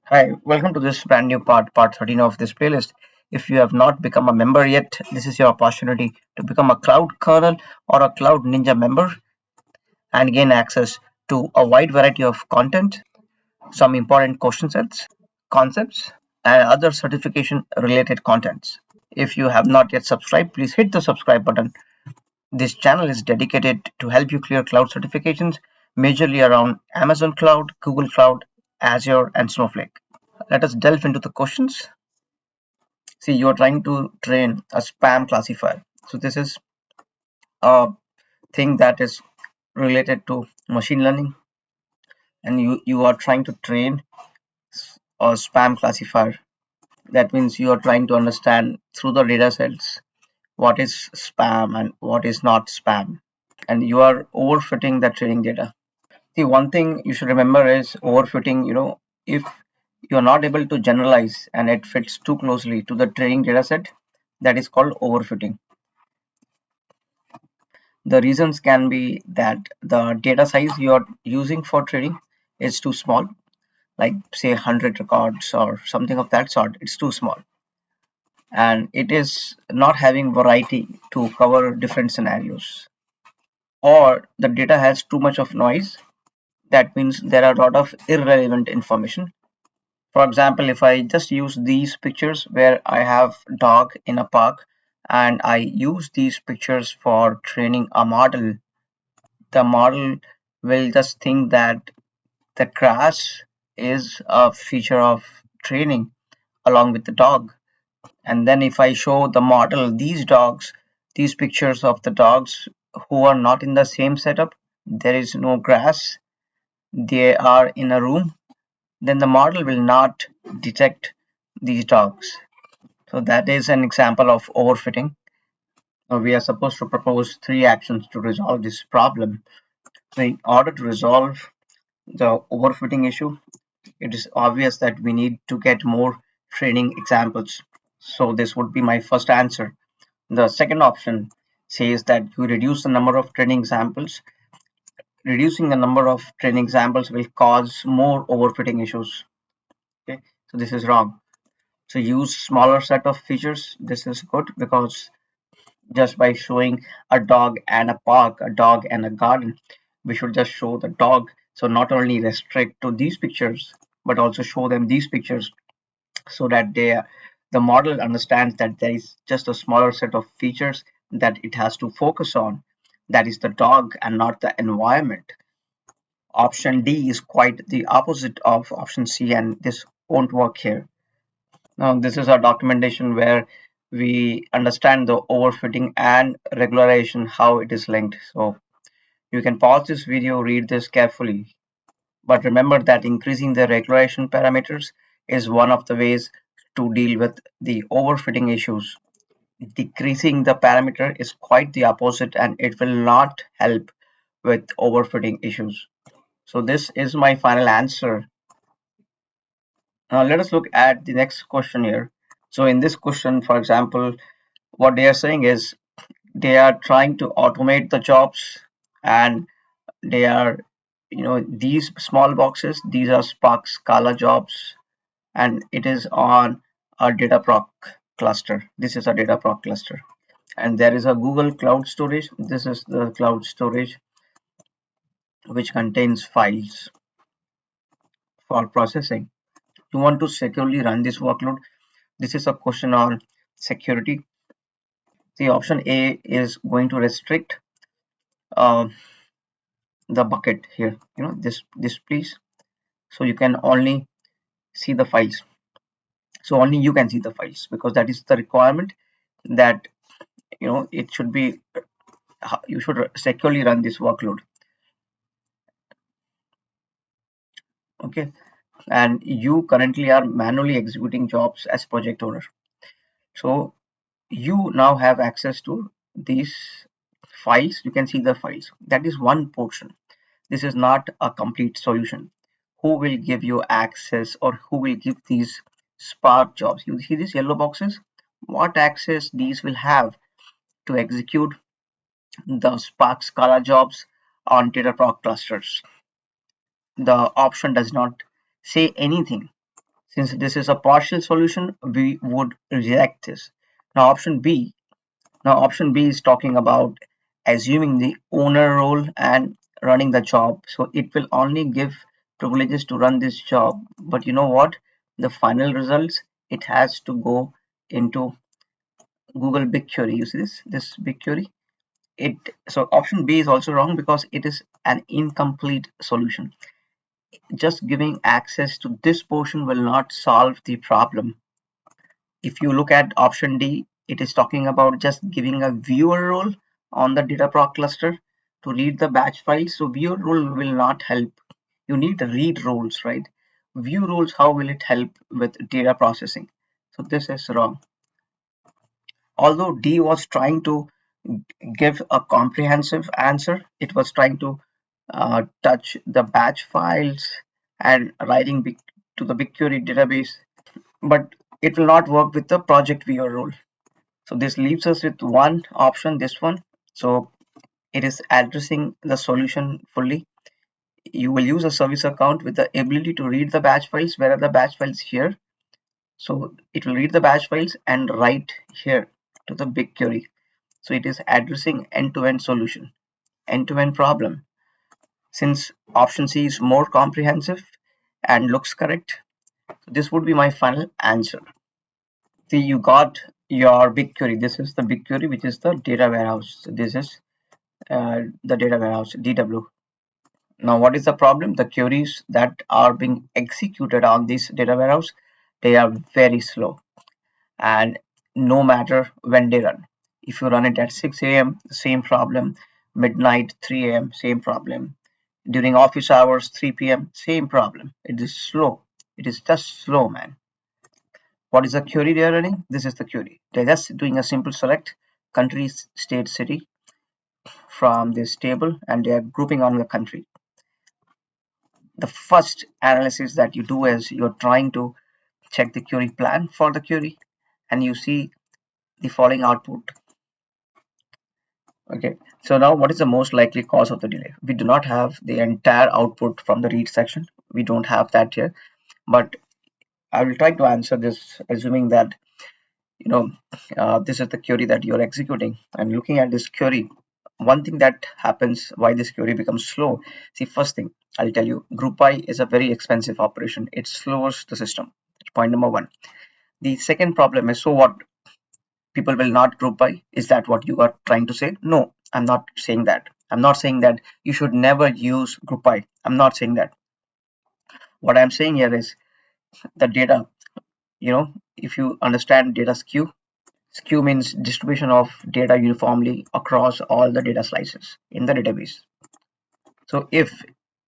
Hi, welcome to this brand new part 13 of this playlist. If you have not become a member yet, this is your opportunity to become a Cloud Kernel or a Cloud Ninja member and gain access to a wide variety of content, some important question sets, concepts, and other certification related contents. If you have not yet subscribed, please hit the subscribe button. This channel is dedicated to help you clear cloud certifications, majorly around Amazon Cloud, Google Cloud, Azure, and Snowflake. Let us delve into the questions. See, you're trying to train a spam classifier. So this is a thing that is related to machine learning, and you are trying to train a spam classifier. That means you are trying to understand through the data sets what is spam and what is not spam, and you are overfitting the training data. See, one thing you should remember is overfitting. If you're not able to generalize and it fits too closely to the training data set, that is called overfitting. The reasons can be that the data size you are using for trading is too small, like say 100 records or something of that sort. It's too small, and it is not having variety to cover different scenarios, or the data has too much of noise. That means there are a lot of irrelevant information. For example, if I just use these pictures where I have dog in a park and I use these pictures for training a model, the model will just think that the grass is a feature of training along with the dog. And then if I show the model these pictures of the dogs who are not in the same setup, there is no grass, they are in a room, then the model will not detect these dogs. So that is an example of overfitting. We are supposed to propose three actions to resolve this problem. So in order to resolve the overfitting issue, it is obvious that we need to get more training examples. So this would be my first answer. The second option says that you reduce the number of training examples. Reducing the number of training examples will cause more overfitting issues. Okay, so this is wrong. So use smaller set of features. This is good because just by showing a dog and a park, a dog and a garden, we should just show the dog. So not only restrict to these pictures, but also show them these pictures so that the model understands that there is just a smaller set of features that it has to focus on. That is the dog and not the environment. Option D is quite the opposite of option C, and this won't work here. Now, this is our documentation where we understand the overfitting and regularization, how it is linked. So you can pause this video, read this carefully. But remember that increasing the regularization parameters is one of the ways to deal with the overfitting issues. Decreasing the parameter is quite the opposite, and it will not help with overfitting issues. So this is my final answer. Now let us look at the next question here. So in this question, for example, what they are saying is they are trying to automate the jobs, and they are, these small boxes, these are Spark Scala jobs, and it is on a Dataproc cluster. This is a Dataproc cluster, and there is a Google Cloud Storage. This is the cloud storage which contains files for processing. You want to securely run this workload. This is a question on security. The option A is going to restrict uh, the bucket here. This please. So you can only see the files. So only you can see the files because that is the requirement that it should be. You should securely run this workload. Okay, and you currently are manually executing jobs as project owner. So you now have access to these files. You can see the files. That is one portion. This is not a complete solution. Who will give you access, or who will give these Spark jobs? You see these yellow boxes? What access these will have to execute the Spark Scala jobs on Dataproc clusters? The option does not say anything. Since this is a partial solution, we would reject this. Now option B. Now option B is talking about assuming the owner role and running the job. So it will only give privileges to run this job. But you know what? The final results, it has to go into Google BigQuery. You see this BigQuery? It so option B is also wrong because it is an incomplete solution. Just giving access to this portion will not solve the problem. If you look at option D, it is talking about just giving a viewer role on the Dataproc cluster to read the batch files. So viewer role will not help. You need read roles, right? View roles, how will it help with data processing? So this is wrong. Although D was trying to give a comprehensive answer, it was trying to touch the batch files and writing to the BigQuery database, but it will not work with the project viewer role. So this leaves us with one option, this one. So it is addressing the solution fully. You will use a service account with the ability to read the batch files. Where are the batch files? Here. So it will read the batch files and write here to the BigQuery. So it is addressing end-to-end solution, end-to-end problem. Since option C is more comprehensive and looks correct, so this would be my final answer. See, you got your BigQuery. This is the BigQuery, which is the data warehouse. So this is the data warehouse, DW. Now, what is the problem? The queries that are being executed on this data warehouse, they are very slow, and no matter when they run. If you run it at 6 a.m., same problem. Midnight, 3 a.m., same problem. During office hours, 3 p.m., same problem. It is slow. It is just slow, man. What is the query they are running? This is the query. They're just doing a simple select country, state, city from this table, and they are grouping on the country. The first analysis that you do is you're trying to check the query plan for the query, and you see the following output. Okay, so now what is the most likely cause of the delay? We do not have the entire output from the read section. We don't have that here, but I will try to answer this assuming that you know this is the query that you're executing, and looking at this query, one thing that happens why this query becomes slow. See, first thing I'll tell you, group by is a very expensive operation. It slows the system. Point number one. The second problem is, so what, people will not group by? Is that what you are trying to say? No, I'm not saying that. I'm not saying that you should never use group by. I'm not saying that. What I'm saying here is the data, if you understand data skew. Skew means distribution of data uniformly across all the data slices in the database. So if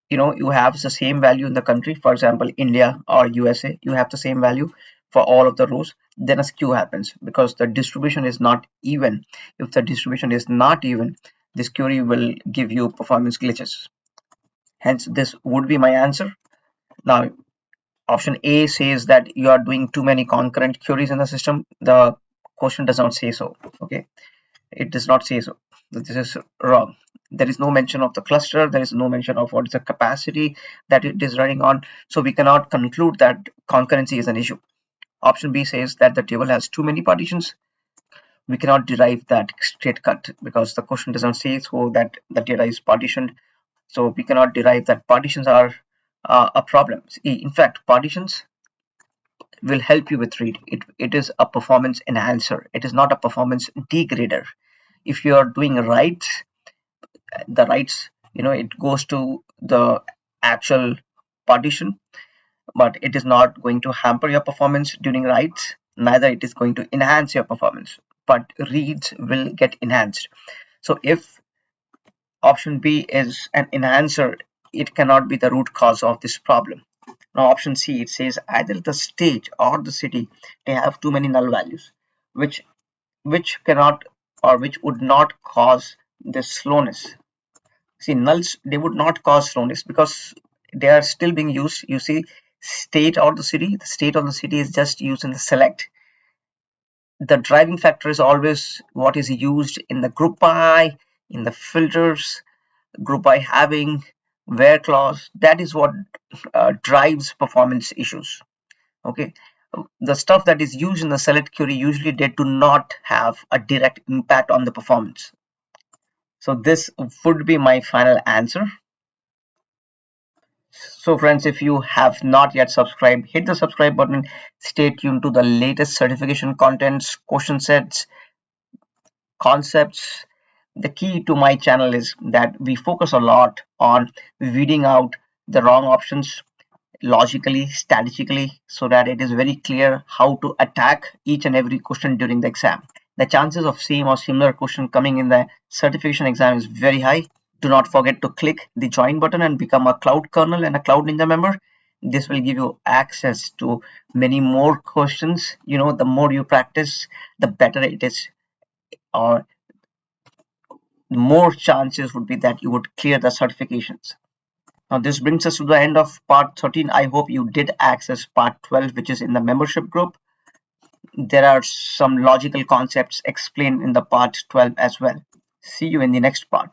you have the same value in the country, for example, India or USA, you have the same value for all of the rows, then a skew happens because the distribution is not even. If the distribution is not even, this query will give you performance glitches. Hence, this would be my answer. Now, option A says that you are doing too many concurrent queries in the system. The question does not say so. Okay, it does not say so. This is wrong. There is no mention of the cluster. There is no mention of what is the capacity that it is running on. So we cannot conclude that concurrency is an issue. Option B says that the table has too many partitions. We cannot derive that straight cut because the question doesn't say so that the data is partitioned. So we cannot derive that partitions are a problem. In fact, partitions will help you with read. It is a performance enhancer. It is not a performance degrader. If you are doing writes, the writes, it goes to the actual partition, but it is not going to hamper your performance during writes. Neither it is going to enhance your performance, but reads will get enhanced. So if option B is an enhancer, it cannot be the root cause of this problem. Now option C, it says either the state or the city, they have too many null values, which cannot or which would not cause this slowness. See, nulls, they would not cause slowness because they are still being used. You see, state or the city, the state of the city is just used in the select. The driving factor is always what is used in the group by, in the filters, group by having, where clause. That is what drives performance issues. Okay, the stuff that is used in the select query usually they do not have a direct impact on the performance. So this would be my final answer. So friends, if you have not yet subscribed, hit the subscribe button. Stay tuned to the latest certification contents, question sets, concepts. The key to my channel is that we focus a lot on weeding out the wrong options logically, statistically, so that it is very clear how to attack each and every question during the exam. The chances of same or similar question coming in the certification exam is very high. Do not forget to click the join button and become a cloud kernel and a cloud ninja member. This will give you access to many more questions. You know, the more you practice, the better it is, or more chances would be that you would clear the certifications. Now this brings us to the end of part 13. I hope you did access part 12, which is in the membership group. There are some logical concepts explained in the part 12 as well. See you in the next part.